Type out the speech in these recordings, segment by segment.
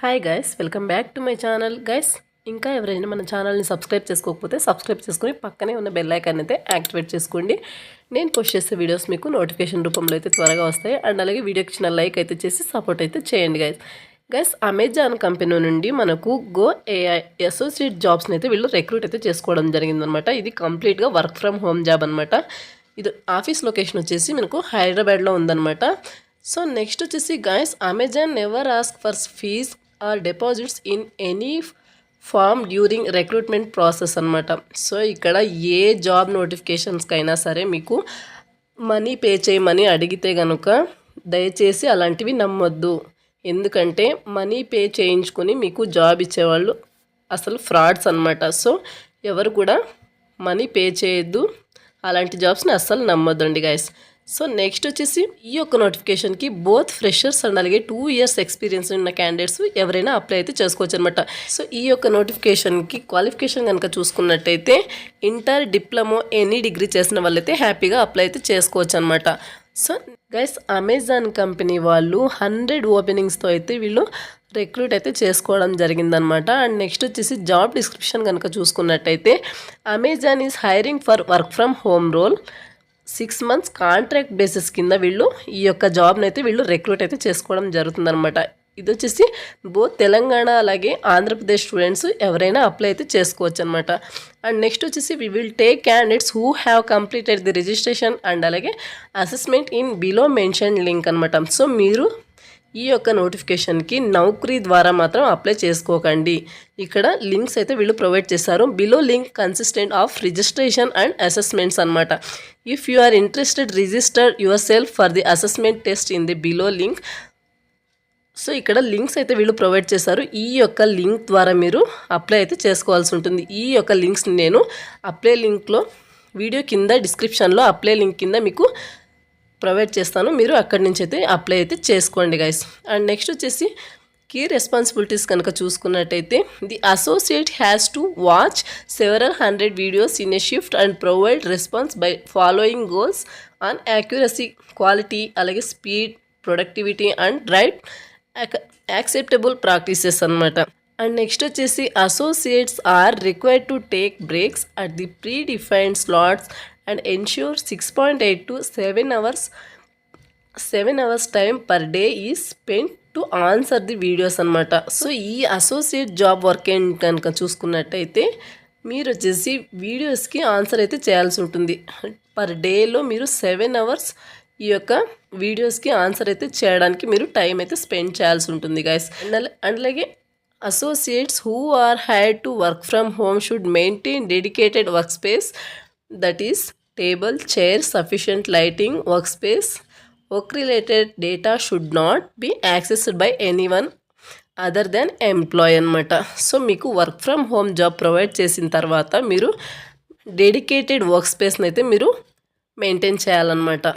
Hi guys, welcome back to my channel. Guys, ఇంకా ఎవరైనా మన ఛానల్ని సబ్స్క్రైబ్ చేసుకోకపోతే సబ్స్క్రైబ్ చేసుకుని పక్కనే ఉన్న బెల్ ఐకాన్ అయితే యాక్టివేట్ చేసుకోండి. నేను పోస్ట్ చేసే వీడియోస్ మీకు నోటిఫికేషన్ రూపంలో అయితే త్వరగా వస్తాయి. అండ్ అలాగే వీడియోకి చిన్న లైక్ అయితే చేసి సపోర్ట్ అయితే చేయండి గైస్. అమెజాన్ కంపెనీ నుండి మనకు గో ఏఐ అసోసియేట్ జాబ్స్ని అయితే వీళ్ళు రిక్రూట్ అయితే చేసుకోవడం జరిగిందనమాట. ఇది కంప్లీట్గా వర్క్ ఫ్రమ్ హోమ్ జాబ్ అనమాట. ఇది ఆఫీస్ లొకేషన్ వచ్చేసి మనకు హైదరాబాద్లో ఉందన్నమాట. సో నెక్స్ట్ వచ్చేసి guys, Amazon never ask for fees or deposits in any form during recruitment process అనమాట. సో ఇక్కడ ఏ జాబ్ నోటిఫికేషన్స్కైనా సరే మీకు మనీ పే చేయమని అడిగితే కనుక దయచేసి అలాంటివి నమ్మొద్దు. ఎందుకంటే మనీ పే చేయించుకొని మీకు జాబ్ ఇచ్చేవాళ్ళు అసలు ఫ్రాడ్స్ అనమాట. సో ఎవరు కూడా మనీ పే చేయొద్దు, అలాంటి జాబ్స్ని అస్సలు నమ్మొద్దండి గైస్. సో నెక్స్ట్ వచ్చేసి ఈ యొక్క నోటిఫికేషన్కి బోత్ ఫ్రెషర్స్ అండ్ అలాగే 2 years ఎక్స్పీరియన్స్ ఉన్న క్యాండిడేట్స్ ఎవరైనా అప్లై అయితే చేసుకోవచ్చు అనమాట. సో ఈ యొక్క నోటిఫికేషన్కి క్వాలిఫికేషన్ కనుక చూసుకున్నట్టయితే ఇంటర్, డిప్లొమా, ఎనీ డిగ్రీ చేసిన వాళ్ళైతే హ్యాపీగా అప్లై అయితే చేసుకోవచ్చు అనమాట. సో గైస్, అమెజాన్ కంపెనీ వాళ్ళు 100 ఓపెనింగ్స్తో అయితే వీళ్ళు రిక్రూట్ అయితే చేసుకోవడం జరిగిందనమాట. అండ్ నెక్స్ట్ వచ్చేసి జాబ్ డిస్క్రిప్షన్ కనుక చూసుకున్నట్టయితే Amazon is hiring for work from home role 6 months contract basis కింద వీళ్ళు ఈ యొక్క జాబ్ని అయితే వీళ్ళు రిక్రూట్ అయితే చేసుకోవడం జరుగుతుందనమాట. ఇది వచ్చేసి బోత్ తెలంగాణ అలాగే ఆంధ్రప్రదేశ్ స్టూడెంట్స్ ఎవరైనా అప్లై అయితే చేసుకోవచ్చు అనమాట. అండ్ నెక్స్ట్ వచ్చేసి we will take candidates who have completed the registration and అలాగే assessment in below mention link అనమాట. సో మీరు ఈ యొక్క నోటిఫికేషన్కి నౌకరీ ద్వారా మాత్రం అప్లై చేసుకోకండి. ఇక్కడ లింక్స్ అయితే వీళ్ళు ప్రొవైడ్ చేశారు. Below link consistent of registration and assessments అనమాట. If you are interested register yourself for the assessment test in the below link. So ఇక్కడ లింక్స్ అయితే వీళ్ళు ప్రొవైడ్ చేశారు. ఈ యొక్క లింక్ ద్వారా మీరు అప్లై అయితే చేసుకోవాల్సి ఉంటుంది. ఈ యొక్క లింక్స్ని నేను అప్లై లింక్లో వీడియో కింద డిస్క్రిప్షన్లో అప్లై లింక్ కింద మీకు ప్రొవైడ్ చేస్తాను. మీరు అక్కడి నుంచి అయితే అప్లై అయితే చేసుకోండి గైస్. అండ్ నెక్స్ట్ వచ్చేసి కీ రెస్పాన్సిబిలిటీస్ కనుక చూసుకున్నట్టయితే the associate has to watch several 100 videos in a shift and provide response by following goals on accuracy, quality, అలాగే speed, productivity and right acceptable practices అనమాట. And next వచ్చేసి associates are required to take breaks at the predefined slots and ensure 6.8 to 7 hours time per day is spend to answer the videos అనమాట. So ఈ associate job work ఏంటి కనుక చూసుకున్నట్టయితే మీరు వచ్చేసి వీడియోస్కి ఆన్సర్ అయితే చేయాల్సి ఉంటుంది. పర్ డేలో మీరు 7 hours ఈ యొక్క వీడియోస్కి ఆన్సర్ అయితే చేయడానికి మీరు టైం అయితే స్పెండ్ చేయాల్సి ఉంటుంది గైస్. అండ్ అలాగే associates who are hired to work from home should maintain dedicated work space, that is table, chair, sufficient lighting, workspace. Work related data should not be accessed by anyone other than employee అనమాట. So మీకు work from home job provide చేసిన తర్వాత మీరు dedicated work స్పేస్ని అయితే మీరు maintain చేయాలన్నమాట.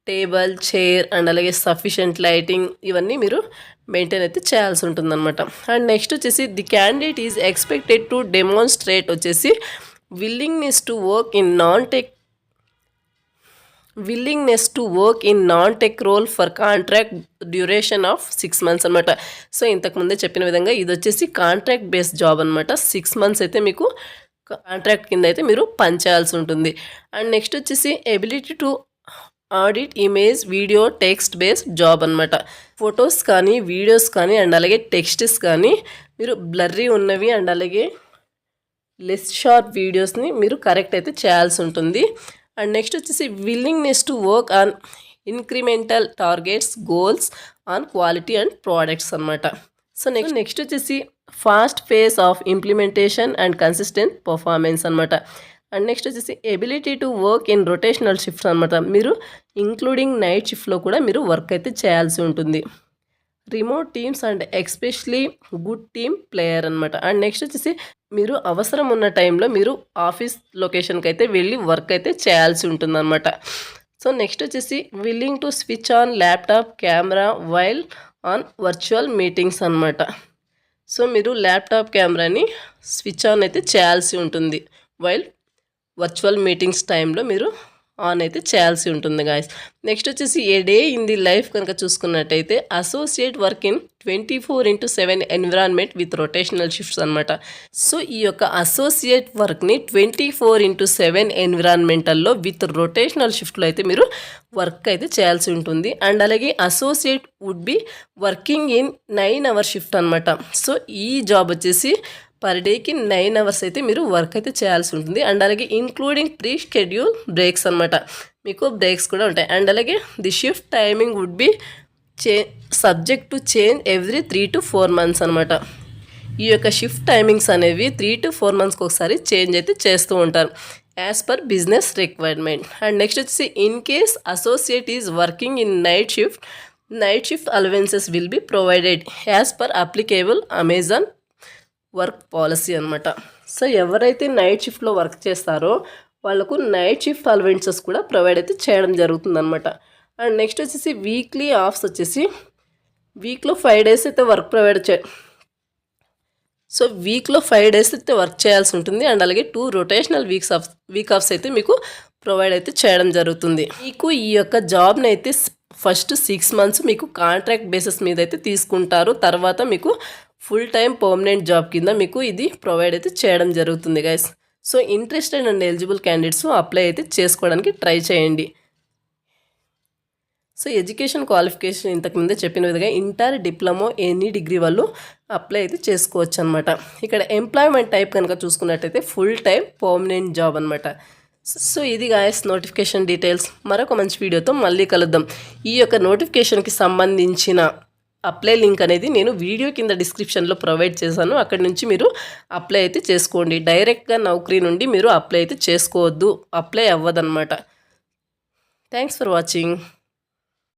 Table, chair and అలాగే sufficient lighting ఇవన్నీ మీరు మెయింటైన్ అయితే చేయాల్సి ఉంటుందన్నమాట. అండ్ నెక్స్ట్ వచ్చేసి the candidate is expected to demonstrate వచ్చేసి willingness to work in non-tech role for contract duration of 6 months అనమాట. సో ఇంతకుముందే చెప్పిన విధంగా ఇది వచ్చేసి కాంట్రాక్ట్ బేస్డ్ జాబ్ అనమాట. 6 months అయితే మీకు కాంట్రాక్ట్ కింద అయితే మీరు పనిచేయాల్సి ఉంటుంది. అండ్ నెక్స్ట్ వచ్చేసి ability to audit image, video, text based job అనమాట. ఫొటోస్ కానీ వీడియోస్ కానీ అండ్ అలాగే టెక్స్ట్స్ కానీ మీరు బ్లర్రీ ఉన్నవి అండ్ అలాగే లెస్ షార్ప్ వీడియోస్ని మీరు కరెక్ట్ అయితే చేయాల్సి ఉంటుంది. అండ్ నెక్స్ట్ వచ్చేసి willingness to work on incremental targets, goals on quality and products అనమాట. సో నెక్స్ట్ వచ్చేసి fast pace of implementation and consistent performance అనమాట. అండ్ నెక్స్ట్ వచ్చేసి ability to work in rotational shifts అనమాట. మీరు ఇంక్లూడింగ్ నైట్ షిఫ్ట్లో కూడా మీరు వర్క్ అయితే చేయాల్సి ఉంటుంది. Remote teams and especially good team player అనమాట. అండ్ నెక్స్ట్ వచ్చేసి మీరు అవసరం ఉన్న టైంలో మీరు ఆఫీస్ లొకేషన్కి అయితే వెళ్ళి వర్క్ అయితే చేయాల్సి ఉంటుందన్నమాట. సో నెక్స్ట్ వచ్చేసి willing to switch on laptop camera while on virtual meetings అనమాట. సో మీరు ల్యాప్టాప్ కెమెరాని స్విచ్ ఆన్ అయితే చేయాల్సి ఉంటుంది వైల్ వర్చువల్ మీటింగ్స్ టైంలో మీరు ఆన్ అయితే చేయాల్సి ఉంటుంది గాయస్. నెక్స్ట్ వచ్చేసి ఏ డే ఇన్ ది లైఫ్ కనుక చూసుకున్నట్టయితే associate work in 24/7 environment with rotational shifts అనమాట. సో ఈ యొక్క అసోసియేట్ వర్క్ని 24/7 ఎన్విరాన్మెంటల్లో విత్ రొటేషనల్ షిఫ్ట్లో అయితే మీరు వర్క్ అయితే చేయాల్సి ఉంటుంది. అండ్ అలాగే associate would be working in 9 hour shift అనమాట. సో ఈ జాబ్ వచ్చేసి పర్ డేకి 9 hours అయితే మీరు వర్క్ అయితే చేయాల్సి ఉంటుంది. అండ్ అలాగే ఇంక్లూడింగ్ ప్రీ షెడ్యూల్ బ్రేక్స్ అనమాట, మీకు బ్రేక్స్ కూడా ఉంటాయి. అండ్ అలాగే the shift timing would be subject to change every 3 to 4 months అనమాట. ఈ యొక్క షిఫ్ట్ టైమింగ్స్ అనేవి 3 to 4 monthsకి ఒకసారి చేంజ్ అయితే చేస్తూ ఉంటారు as per business requirement. And next వచ్చేసి in case associate is working in night shift allowances will be provided as per applicable Amazon work policy అనమాట. సో ఎవరైతే నైట్ షిఫ్ట్లో వర్క్ చేస్తారో వాళ్ళకు నైట్ షిఫ్ట్ అలవెన్సెస్ కూడా ప్రొవైడ్ అయితే చేయడం జరుగుతుందన్నమాట. అండ్ నెక్స్ట్ వచ్చేసి వీక్లీ ఆఫ్స్ వచ్చేసి వీక్లో 5 days అయితే వర్క్ ప్రొవైడ్ సో వీక్లో 5 days అయితే వర్క్ చేయాల్సి ఉంటుంది. అండ్ అలాగే 2 rotational వీక్ ఆఫ్స్ అయితే మీకు ప్రొవైడ్ అయితే చేయడం జరుగుతుంది. మీకు ఈ యొక్క జాబ్ని అయితే ఫస్ట్ 6 months మీకు కాంట్రాక్ట్ బేసిస్ మీద అయితే తీసుకుంటారు. తర్వాత మీకు ఫుల్ టైం పర్మనెంట్ జాబ్ కింద మీకు ఇది ప్రొవైడ్ అయితే చేయడం జరుగుతుంది guys. So interested and eligible candidates apply అయితే చేసుకోవడానికి ట్రై చేయండి. సో ఎడ్యుకేషన్ క్వాలిఫికేషన్ ఇంతకుముందే చెప్పిన విధంగా ఇంటర్, డిప్లొమా, ఎనీ డిగ్రీ వాళ్ళు అప్లై అయితే చేసుకోవచ్చు అనమాట. ఇక్కడ ఎంప్లాయ్మెంట్ టైప్ కనుక చూసుకున్నట్టయితే ఫుల్ టైం పర్మనెంట్ జాబ్ అనమాట. సో ఇది గాయస్ నోటిఫికేషన్ డీటెయిల్స్. మరొక మంచి వీడియోతో మళ్ళీ కలుద్దాం. ఈ యొక్క నోటిఫికేషన్కి సంబంధించిన అప్లై లింక్ అనేది నేను వీడియో కింద డిస్క్రిప్షన్లో ప్రొవైడ్ చేశాను. అక్కడి నుంచి మీరు అప్లై అయితే చేసుకోండి. డైరెక్ట్గా నౌకరీ నుండి మీరు అప్లై అయితే చేసుకోవద్దు, అప్లై అవ్వదన్నమాట. Thanks for watching.